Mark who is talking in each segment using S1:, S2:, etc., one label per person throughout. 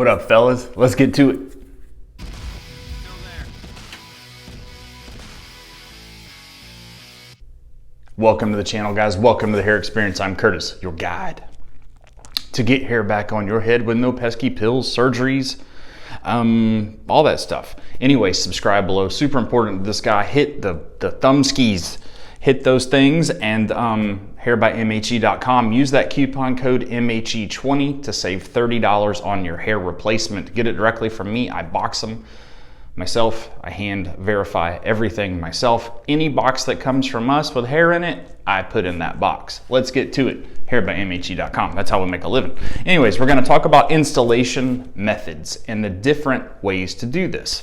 S1: What up, fellas? Let's get to it. Welcome to the channel, guys. Welcome to the hair experience. I'm Curtis, your guide to get hair back on your head with no pesky pills, surgeries, all that stuff. Anyway, subscribe below. Super important to this guy. Hit the thumb skis. Hit those things, and hairbymhe.com. Use that coupon code MHE20 to save $30 on your hair replacement. Get it directly from me. I box them myself. I hand verify everything myself. Any box that comes from us with hair in it, I put in that box. Let's get to it. Hairbymhe.com. That's how we make a living. Anyways, we're going to talk about installation methods and the different ways to do this.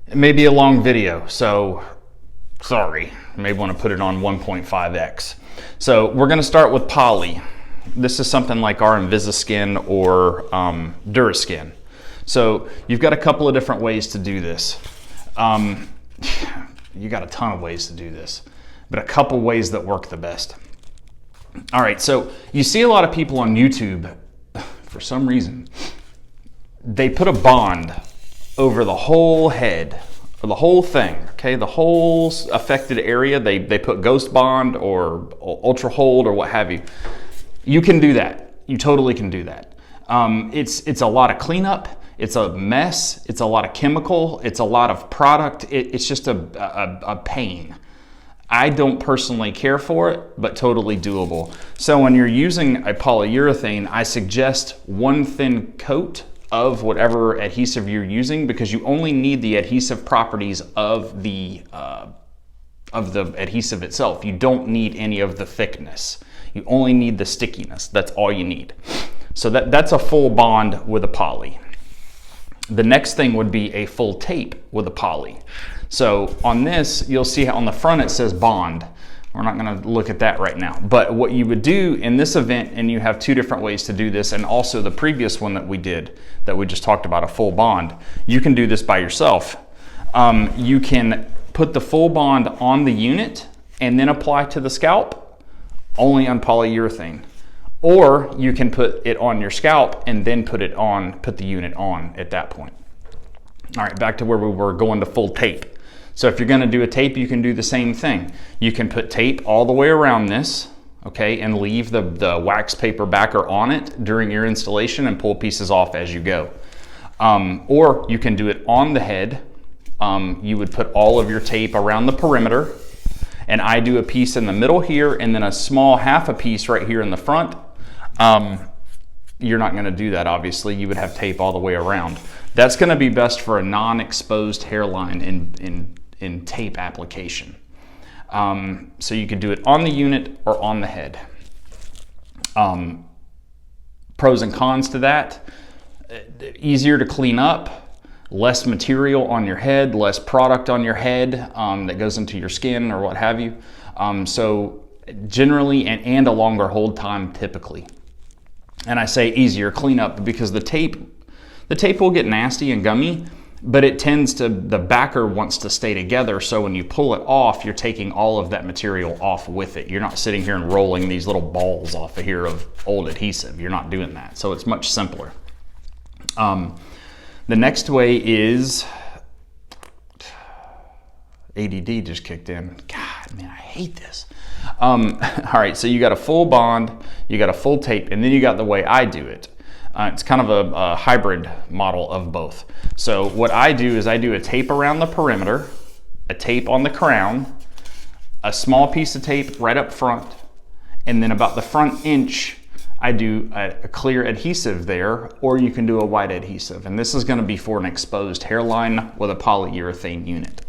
S1: It may be a long video, so sorry, you may want to put it on 1.5x. So we're going to start with poly. This is something like our Invisiskin or Duraskin. So you've got a couple of different ways to do this. You got a ton of ways to do this, but a couple ways that work the best. All right, so you see a lot of people on YouTube, for some reason, they put a bond over the whole head, or the whole thing, okay? The whole affected area, they put Ghost Bond or Ultra Hold or what have you. You can do that. You totally can do that. It's a lot of cleanup. It's a mess. It's a lot of chemical. It's a lot of product. It's just a pain. I don't personally care for it, but totally doable. So when you're using a polyurethane, I suggest one thin coat of whatever adhesive you're using, because you only need the adhesive properties of the adhesive itself. You don't need any of the thickness. You only need the stickiness. That's all you need. So that's a full bond with a poly. The next thing would be a full tape with a poly. So on this, you'll see how on the front it says bond. We're not going to look at that right now. But what you would do in this event, and you have two different ways to do this, and also the previous one that we did, that we just talked about, a full bond, you can do this by yourself. You can put the full bond on the unit and then apply to the scalp, only on polyurethane. Or you can put it on your scalp and then put the unit on at that point. All right, back to where we were going to full tape. So if you're going to do a tape, you can do the same thing. You can put tape all the way around this, okay, and leave the wax paper backer on it during your installation and pull pieces off as you go. Or you can do it on the head. You would put all of your tape around the perimeter, and I do a piece in the middle here and then a small half a piece right here in the front. You're not going to do that, obviously. You would have tape all the way around. That's going to be best for a non-exposed hairline in tape application. So you could do it on the unit or on the head. Pros and cons to that: easier to clean up, less material on your head, less product on your head that goes into your skin or what have you. So generally, and a longer hold time typically. And I say easier cleanup because the tape will get nasty and gummy, but it tends to, the backer wants to stay together. So when you pull it off, you're taking all of that material off with it. You're not sitting here and rolling these little balls off of here of old adhesive. You're not doing that. So it's much simpler. The next way is, ADD just kicked in. God, man, I hate this. All right, so you got a full bond, you got a full tape, and then you got the way I do it. It's kind of a hybrid model of both. So what I do is I do a tape around the perimeter, a tape on the crown, a small piece of tape right up front, and then about the front inch, I do a clear adhesive there, or you can do a white adhesive. And this is going to be for an exposed hairline with a polyurethane unit.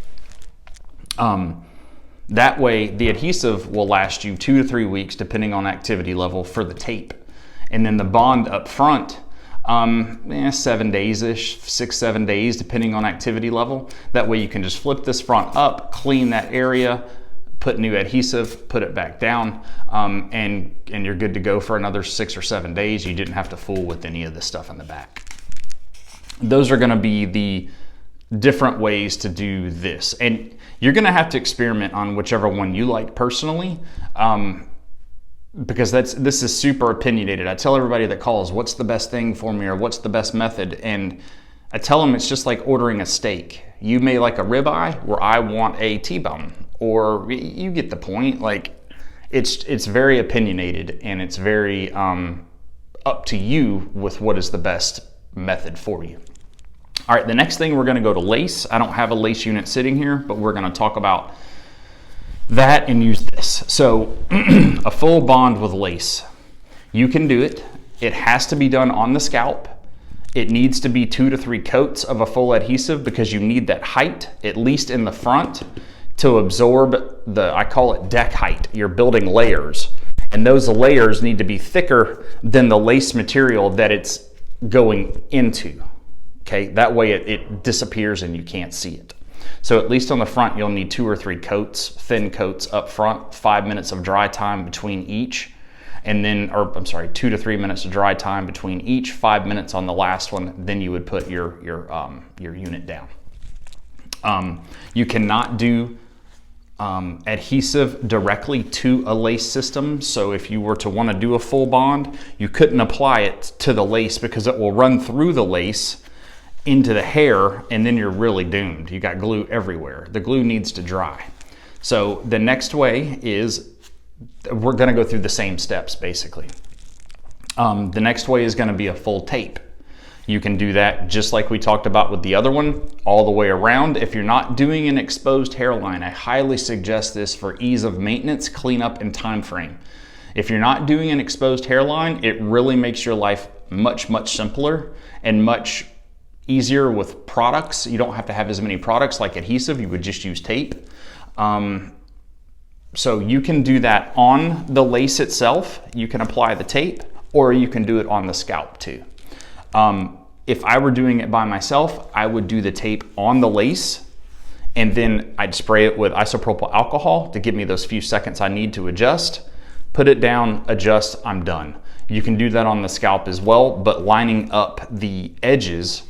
S1: That way, the adhesive will last you 2 to 3 weeks, depending on activity level for the tape. And then the bond up front, 7 days-ish, 6-7 days, depending on activity level. That way you can just flip this front up, clean that area, put new adhesive, put it back down, and you're good to go for another 6 or 7 days. You didn't have to fool with any of the stuff in the back. Those are gonna be the different ways to do this. And you're gonna have to experiment on whichever one you like personally. because this is super opinionated. I tell everybody that calls, what's the best thing for me, or what's the best method? And I tell them it's just like ordering a steak. You may like a ribeye, where I want a T-bone, or you get the point. Like, it's very opinionated, and it's very up to you with what is the best method for you. All right, the next thing, we're gonna go to lace. I don't have a lace unit sitting here, but we're gonna talk about that and use this. So a full bond with lace. You can do it. It has to be done on the scalp. It needs to be 2 to 3 coats of a full adhesive, because you need that height, at least in the front, to absorb I call it deck height. You're building layers, and those layers need to be thicker than the lace material that it's going into. Okay, that way it disappears and you can't see it. So at least on the front, you'll need 2 or 3 coats, thin coats up front, 5 minutes of dry time between each. And then, 2 to 3 minutes of dry time between each, 5 minutes on the last one. Then you would put your unit down. You cannot do adhesive directly to a lace system. So if you were to want to do a full bond, you couldn't apply it to the lace, because it will run through the lace into the hair, and then you're really doomed. You got glue everywhere. The glue needs to dry. So the next way is, we're going to go through the same steps basically. The next way is going to be a full tape. You can do that just like we talked about with the other one, all the way around. If you're not doing an exposed hairline, I highly suggest this for ease of maintenance, cleanup, and time frame. If you're not doing an exposed hairline, it really makes your life much, much simpler and much easier with products. You don't have to have as many products like adhesive. You would just use tape. So you can do that on the lace itself. You can apply the tape, or you can do it on the scalp too. If I were doing it by myself, I would do the tape on the lace, and then I'd spray it with isopropyl alcohol to give me those few seconds I need to adjust, put it down, adjust, I'm done. You can do that on the scalp as well, but lining up the edges,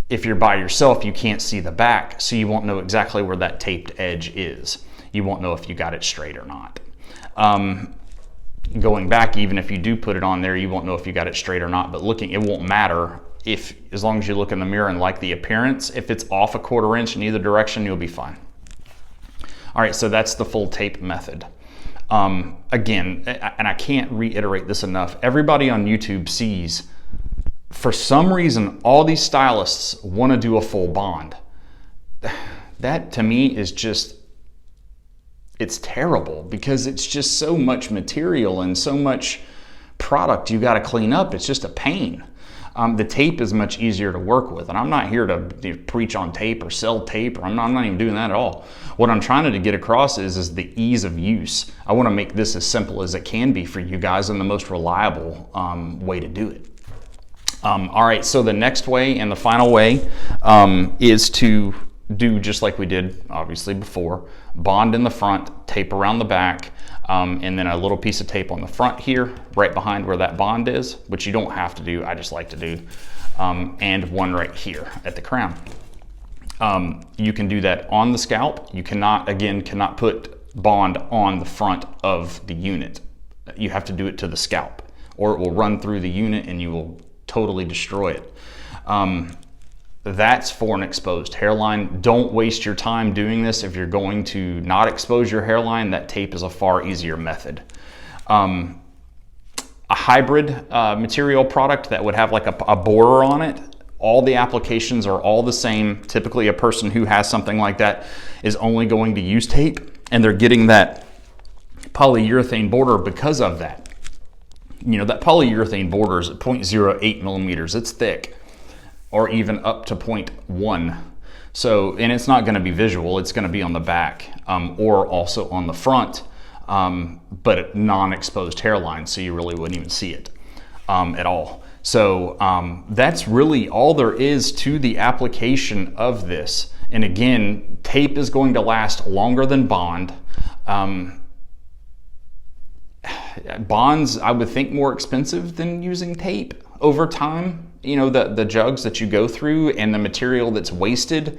S1: if you're by yourself, you can't see the back, so you won't know exactly where that taped edge is. You won't know if you got it straight or not. Going back, even if you do put it on there, you won't know if you got it straight or not, but looking, it won't matter as long as you look in the mirror and like the appearance. If it's off a 1/4 inch in either direction, you'll be fine. All right, so that's the full tape method. Again, and I can't reiterate this enough, everybody on YouTube sees, for some reason, all these stylists want to do a full bond. That to me is just, it's terrible, because it's just so much material and so much product you got to clean up. It's just a pain. The tape is much easier to work with, and I'm not here to preach on tape or sell tape, or I'm not even doing that at all. What I'm trying to get across is the ease of use. I want to make this as simple as it can be for you guys, and the most reliable way to do it. All right, so the next way and the final way is to do just like we did obviously before. Bond in the front, tape around the back, and then a little piece of tape on the front here, right behind where that bond is, which you don't have to do, I just like to do, and one right here at the crown. You can do that on the scalp. You cannot put bond on the front of the unit. You have to do it to the scalp, or it will run through the unit and you will totally destroy it. That's for an exposed hairline. Don't waste your time doing this. If you're going to not expose your hairline, that tape is a far easier method. A hybrid material product that would have like a borer on it, all the applications are all the same. Typically a person who has something like that is only going to use tape, and they're getting that polyurethane border because of that. You know, that polyurethane border is at 0.08 millimeters. It's thick, or even up to 0.1. So, and it's not going to be visual. It's going to be on the back or also on the front, but non-exposed hairline, so you really wouldn't even see it at all. So that's really all there is to the application of this. And again, tape is going to last longer than bond. Bonds, I would think, more expensive than using tape over time. You know, the jugs that you go through and the material that's wasted,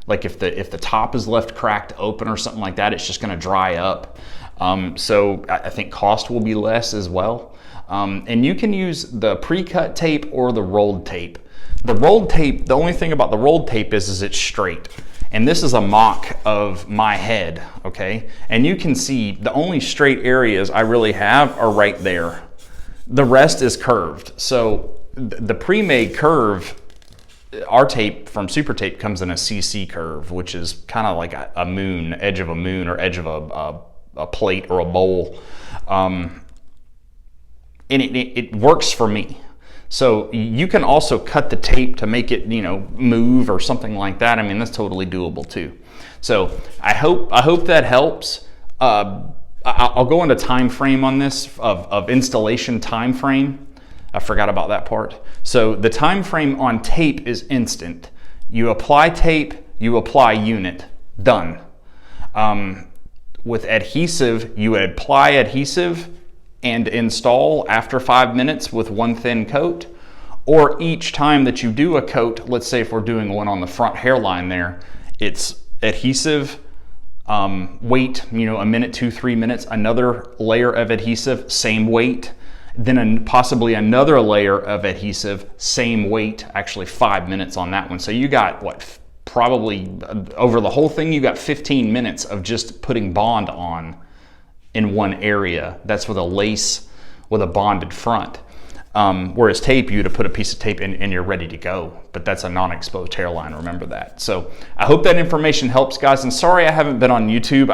S1: like if the top is left cracked open or something like that, it's just going to dry up. So I think cost will be less as well. And you can use the pre-cut tape or the rolled tape. The rolled tape, the only thing about the rolled tape is it's straight. And this is a mock of my head, okay? And you can see the only straight areas I really have are right there. The rest is curved. So the pre-made curve, our tape from Super Tape comes in a CC curve, which is kind of like a moon, edge of a moon, or edge of a plate or a bowl. And it works for me. So you can also cut the tape to make it, move or something like that. I mean, that's totally doable too. So I hope that helps. I'll go into time frame on this of installation time frame. I forgot about that part. So the time frame on tape is instant. You apply tape, you apply unit, done. With adhesive, you apply adhesive and install after 5 minutes with one thin coat, or each time that you do a coat, let's say if we're doing one on the front hairline there, it's adhesive, wait, a minute, 2-3 minutes, another layer of adhesive, same weight, then possibly another layer of adhesive, same weight, actually 5 minutes on that one. So you got probably over the whole thing, you got 15 minutes of just putting bond on in one area. That's with a lace with a bonded front. Whereas tape, you'd have put a piece of tape in and you're ready to go. But that's a non-exposed hairline, remember that. So I hope that information helps, guys. And sorry I haven't been on YouTube.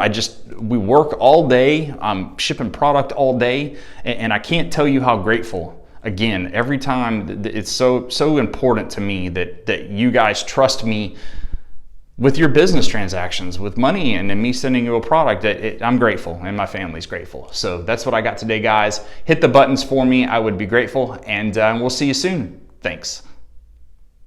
S1: We work all day. I'm shipping product all day. And I can't tell you how grateful, again, every time. It's so important to me that you guys trust me with your business transactions, with money, and me sending you a product. I'm grateful, and my family's grateful. So that's what I got today, guys. Hit the buttons for me. I would be grateful, and we'll see you soon. Thanks.